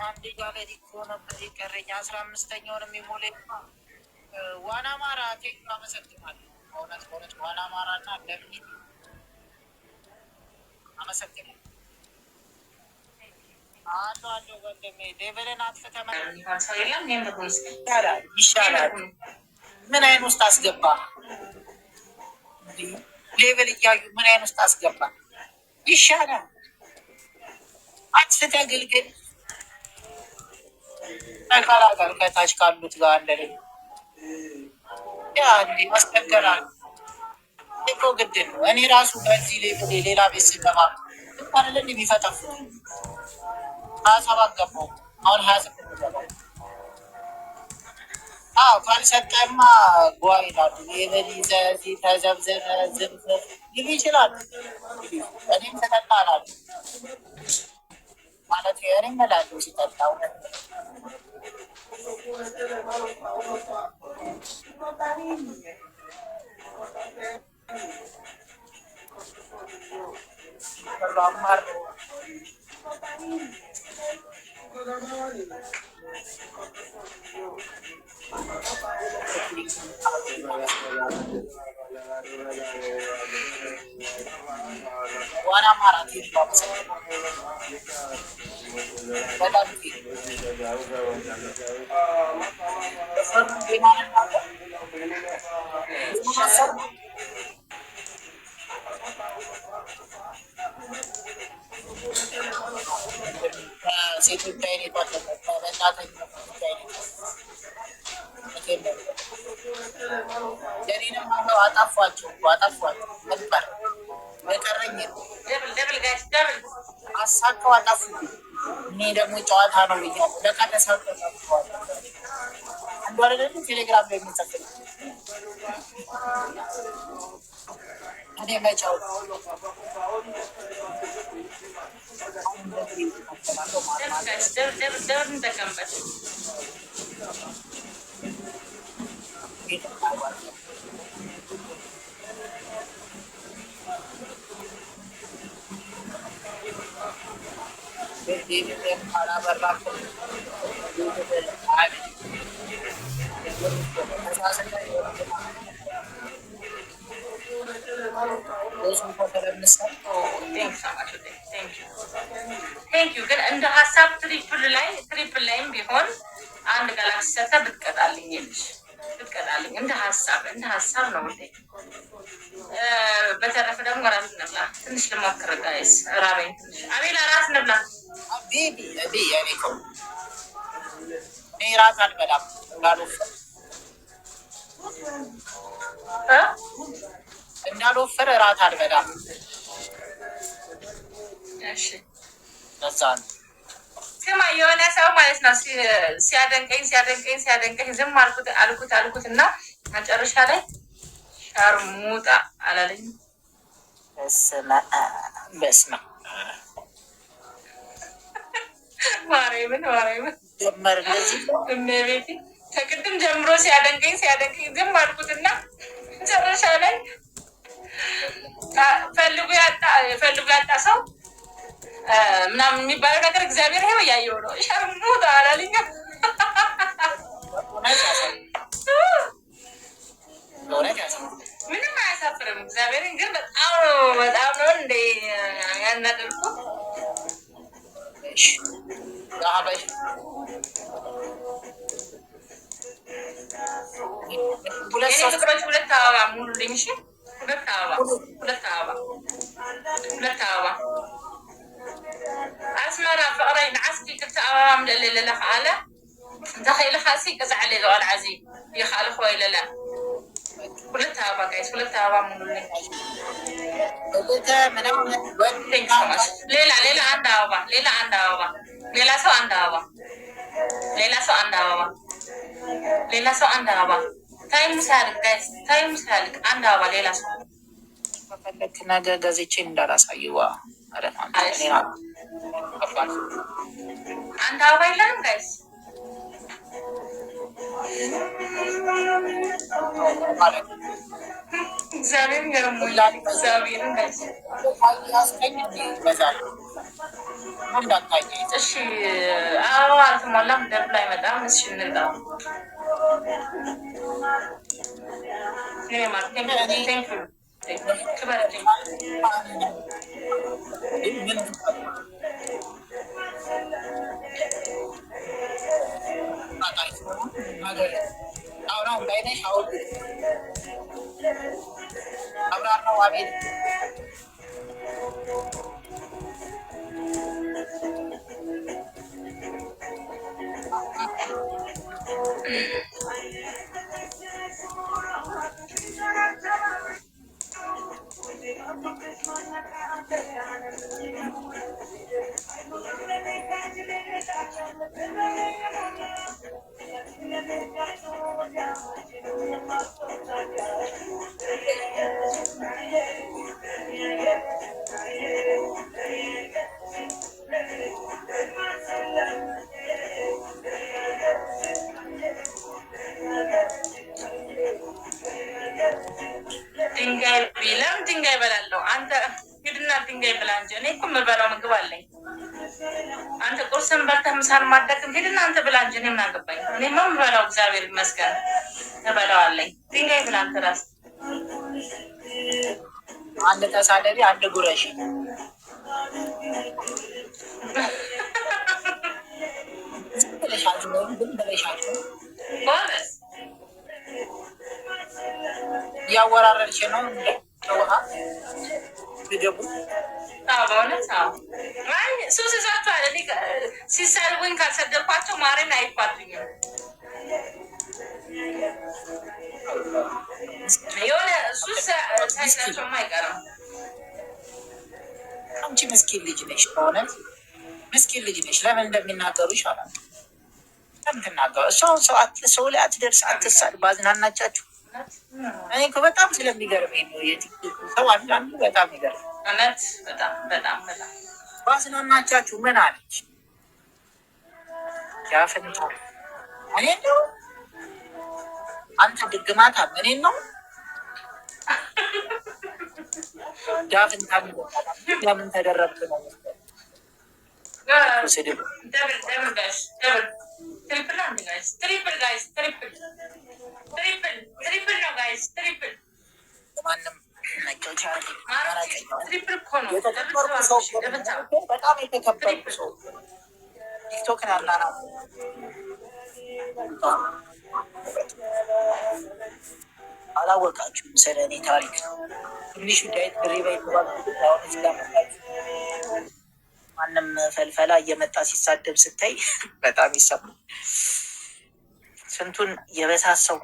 አንድ ጋለሪ ከሆነ በዚህ ቀረኛ 15ኛውን የሚሞላ ዋና ማራ ቴክ አመሰግናለሁ። በእውነት ዋና ማራ እና ለሚ አመሰግናለሁ። አንዱ ወንድሜ ሌቨልን አጥፍተህ ይሻላል። ምን አይን ውስጥ አስገባ? ሌቨል እያዩ ምን አይን ውስጥ አስገባ? ይሻላል። አጥፍተህ ግልግል ተቀላቀል ከታች ካሉት ጋር አንድ ላይ ያ እንዲህ ማስቸገራል እኮ ግድ ነው። እኔ ራሱ በዚህ ሌቭል ሌላ ቤት ስገባ እንኳን የሚፈጠፉ 27 ገባሁ። አሁን 28 ገባሁ። ካልሰጠማ ጓ ይላሉ። ሌቨል ይዘህ ተዘብዘበ ዝምዘብ ይል ይችላል። እኔም ተጠጣ አላሉ ማለት እኔም እላለሁ ሲጠጣ ዋና ማራት ሴቶች አይነት የኔንም አጠፏቸው ነበር የቀረኝ አሳቀው አጠፉ። እኔ ደግሞ ጨዋታ ነው ብያለሁ። ለካ ተሳቀዋል። አንዱ አይደለም ቴሌግራም ላይ የሚጽፍልኝ እኔ መጫው ግን እንደ ሀሳብ ትሪፕል ላይም ቢሆን አንድ ጋላክሲ ሰተ ብትቀጣልኝ ብትቀጣልኝ እንደ ሀሳብ ነው እንዴ። በተረፈ ደግሞ ራት እንብላ ትንሽ ልሞክር ጋይስ። ራበኝ ትንሽ። አቤላ ራት እንብላ እኔ ራት አልበላም እንዳልወፈር ራት አልበላም። እሺ ለዛ ነው ስማ የሆነ ሰው ማለት ነው ሲያደንቀኝ ዝም አልኩት እና መጨረሻ ላይ ሻርሙጣ አላለኝ። በስመ ማርያምን ጀመር እንደዚህ እመቤቴ ከቅድም ጀምሮ ሲያደንቀኝ ዝም አልኩትና መጨረሻ ላይ ፈልጉ ያጣ ሰው ምናምን የሚባለው ነገር እግዚአብሔር ይሄው እያየው ነው። ሸርሙጣ አላለኝ። ምንም አያሳፍርም። እግዚአብሔርን ግን በጣም ነው እንደ ያናደርኩ። ሁለት አበባ ሙሉልኝ። እሺ ሁለት አበባ አስመራ ፍቅረይ ንዓስኪ ክልተ ኣበባ ምልእለ ለለ ከኣለ እንተኸኢለ ካሲ ቅፅዕ ለ ዝቀል ዓዚ ይካኣል ኮይለለ ሁለት አበባ ጋይስ ሁለት አበባ ሙሉልኝ። ሌላ አንድ አበባ ሌላ ሰው አንድ አበባ ታይም ሳያልቅ ጋይስ አንድ አበባ ሌላ ሰው ከፈለክ ነገ ገዝቼ እንዳላሳይዋ አንድ አበባ የለንም ጋይስ ማለት ነው። እግዚአብሔር ገርሞኛል። እግዚአብሔር ያስገኝ ይበዛል እንዳታየ እሺ። አዎ አልተሞላም። ደብሎ አይመጣም። እሺ እንልጣ ክበረልኝ። አሁን ባይነሽ አሁን አብራራው አቤት ድንጋይ ቢለም ድንጋይ በላለሁ። አንተ ሂድና ድንጋይ ብላ እንጂ እኔ እኮ የምበላው ምግብ አለኝ። አንተ ቁርስን በልተህ ምሳን ማደቅም ሂድና አንተ ብላ እንጂ እኔ ምን አገባኝ? እኔማ የምበላው እግዚአብሔር ይመስገን እበላው አለኝ። ድንጋይ ብላ አንተ ራስህ። አንድ ተሳደቢ አንድ ጉረሽ ጎበዝ እያወራረድሽ ነው ውሃ ገቡ በእውነት ሱስ ይዛችኋል። ሲሰድቡኝ ካልሰደብኳቸው ማርያም አይባሉኝም። የሆነ ሱስ ሳይዛቸውም አይቀርም። አንቺ ምስኪን ልጅ ነሽ፣ በእውነት ምስኪን ልጅ ነሽ። ለምን እንደሚናገሩ ይሻላል። ለምን ትናገሩ? እሷን ሰው ላይ አትደርስ፣ አትሳድ። ባዝናናቻችሁ እኔ እኮ በጣም ስለሚገርመኝ ነው። የቲክቶክ ሰው አንዳንዱ በጣም ይገርም። እውነት በጣም በጣም በጣም ባዝናናቻችሁ ምን አለች ያፍንታ እኔ ነው አንተ ድግማታ እኔ ነው ዳፍንታ ለምን ተደረብክ ነው ስድብ ማንም በጣም የተከበርኩ ሰው ቲክቶክን ያላና አላወቃችሁም። ስለ እኔ ታሪክ ትንሹ ዳዊት ድሪባ ይባላል። ማንም ፈልፈላ እየመጣ ሲሳደብ ስታይ በጣም ይሰማል። ስንቱን የበሳሰው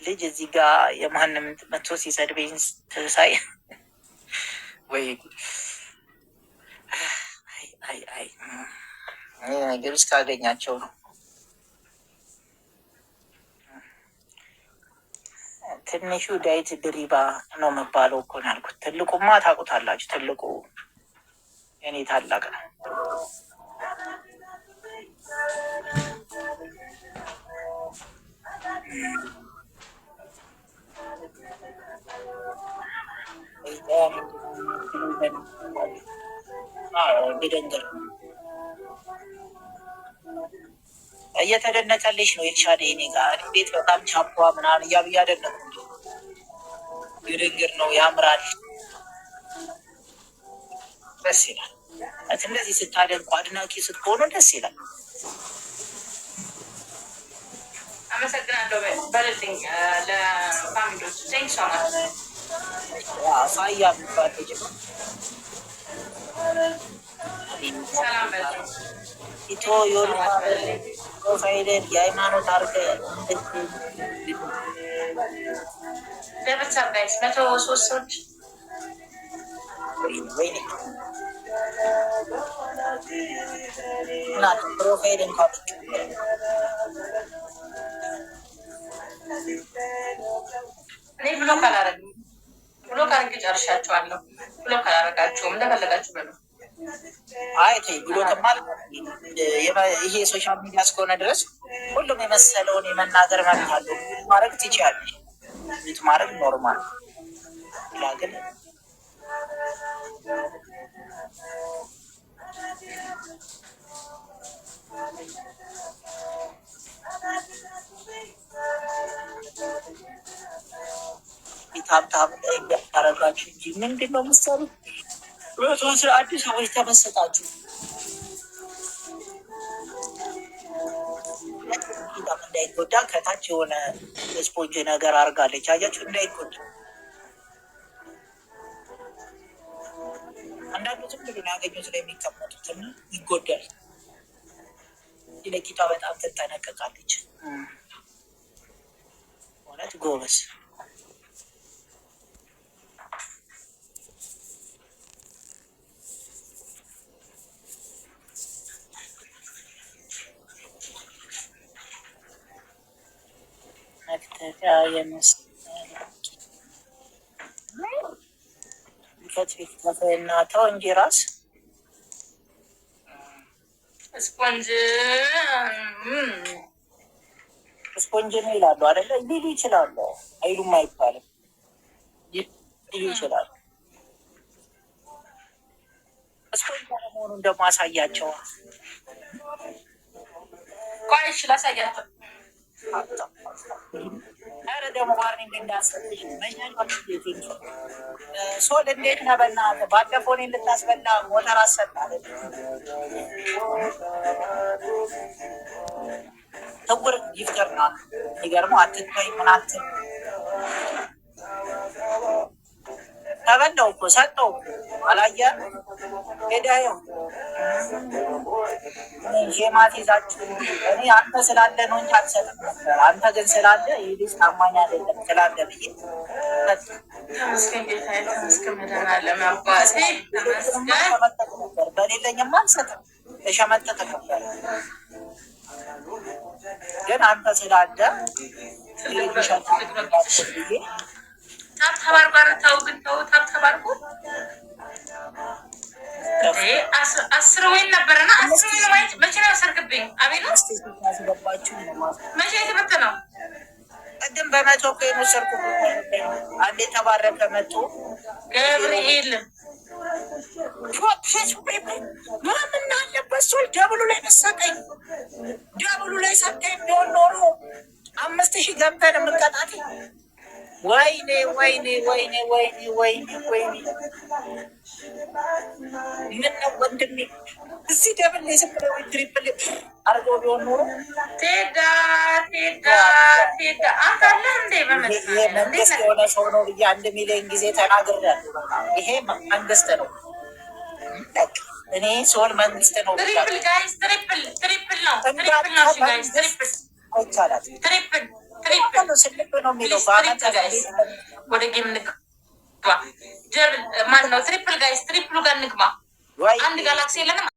ልጅ እዚህ ጋር የማንም መቶ ሲሰድበኝ ትሳይ ወይ ነገር እስካገኛቸው ነው። ትንሹ ዳዊት ድሪባ ነው የሚባለው እኮ ነው ያልኩት። ትልቁማ ታውቁታላችሁ። ትልቁ የኔ ታላቅ ነው። ግደንገር እየተደነቀልሽ ነው የተሻለ ኔ ጋር ቤት በጣም ቻፖ ምናምን እያሉ እያደነቁ ግድንግር ነው ያምራል፣ ደስ ይላል። እንደዚህ ስታደንቁ አድናቂ ስትሆኑ ደስ ይላል። አመሰግናለሁ በልልኝ ለፋሚሊዎች ቴንክ ሶ ማች። ሳያ የሚባል ልጅ ነው። ሰላም በልልኝ ኢቶ ዮል ፕሮፋይልን የሃይማኖት አርገ ደብቻ ጋይስ 103 ሰዎች ወይኔ እናት ፕሮፋይል እንኳን እኔ ብሎክ አላረግም። ብሎክ አድርጌ ጨርሻቸዋለሁ። ብሎክ አላረጋችሁም፣ እንደፈለጋችሁ በሉ። አይ ተይ ብሎትማ ይሄ ሶሻል ሚዲያ እስከሆነ ድረስ ሁሉም የመሰለውን የመናገር መብት አለው። ማድረግ ትችያለሽ፣ ማድረግ ኖርማል ላ ግን ታብታብ ያረጋችሁ እንጂ ምንድን ነው ምሳሌ በተወሰነ አዲስ ሰዎች ተመሰጣችሁ እንዳይጎዳ ከታች የሆነ ስፖንጅ ነገር አድርጋለች። አያችሁ እንዳይጎዳ። አንዳንዱ ዝም ብሎ ያገኙት ላይ የሚቀመጡትና ይጎዳል። ለቂጧ በጣም ትጠነቀቃለች። እውነት ጎበዝ። መክተፊያ የመሰለ ከትፊት ከፍና ተው እንጂ ራስ ስፖንጅ ስፖንጅ ነው ይላሉ አይደለ? ሊሉ ይችላሉ። አይሉም አይባልም። ሊሉ ይችላሉ። ስፖንጅ መሆኑን ደግሞ አሳያቸው። ቆይ እሺ ላሳያቸው። ኧረ ደግሞ ዋርኒንግ እንዳሰጥሽ ሶል እንዴት ነህ? በእናትህ ባለፈው እኔን ልታስበላ ሞተር አሰጣለ። ትውር ይፍቀር ነው ይገርመው። አትታይ ምን አትል ተበላው እኮ ሰጠው አላየህ? ሄዳየው ሼማት ይዛችሁ እኔ አንተ ስላለ ነው እንጂ አልሰጥም ነበር። አንተ ግን ስላለ ይህ ልጅ ታማኝ አይደለም ስላለ ብዬ ተመስገን ጌታዬ፣ ተመስገን መድኃኒዓለም አባቴ ተመስገን። ነበር በሌለኝማ አልሰጥም። ተሸመጠጠ ነበር ግን አንተ ስላለ ብዬ ታብታባርጓ ተው ግን ተው ታብታባርጉ። አስር ወይን ነበረና አስር ወይን ማየት መቼ ነው ያሰርክብኝ? አቤት ነው መቼ የተመተ ነው? ቅድም በመቶ እኮ የወሰድኩ አንዴ ተባረከ መቶ ገብርኤል ምናምን አለበት ሰው ደብሉ ላይ መሰጠኝ። ደብሉ ላይ ሰጠኝ ቢሆን ኖሮ 5000 ገብተን የምንቀጣት። ወይኔ ወይኔ ወይኔ ወይኔ ወይኔ ወይኔ ምነው ወንድሜ እዚህ ደብል ላይ ዝም ብለው ትሪፕል አድርገው ቢሆን ኖሮ ቴዳ አንተ አለ እንዴ? ይሄ መንግስት የሆነ ሰው ነው ብዬ 1 ሚሊዮን ጊዜ ተናግሬያለሁ። ይሄ መንግስት ነው። እኔ ሶል መንግስት ነው። ትሪፕል ጋይስ ትሪፕል ነው። ትሪፕል ነው ጋይስ ትሪፕል አይቻላል። ትሪፕል ስልክ ነው የሚለው ወደ ጌም ንግባ። ጀብል ማን ነው? ትሪፕል ጋይስ ትሪፕሉ ጋር ንግባ። አንድ ጋላክሲ የለንም።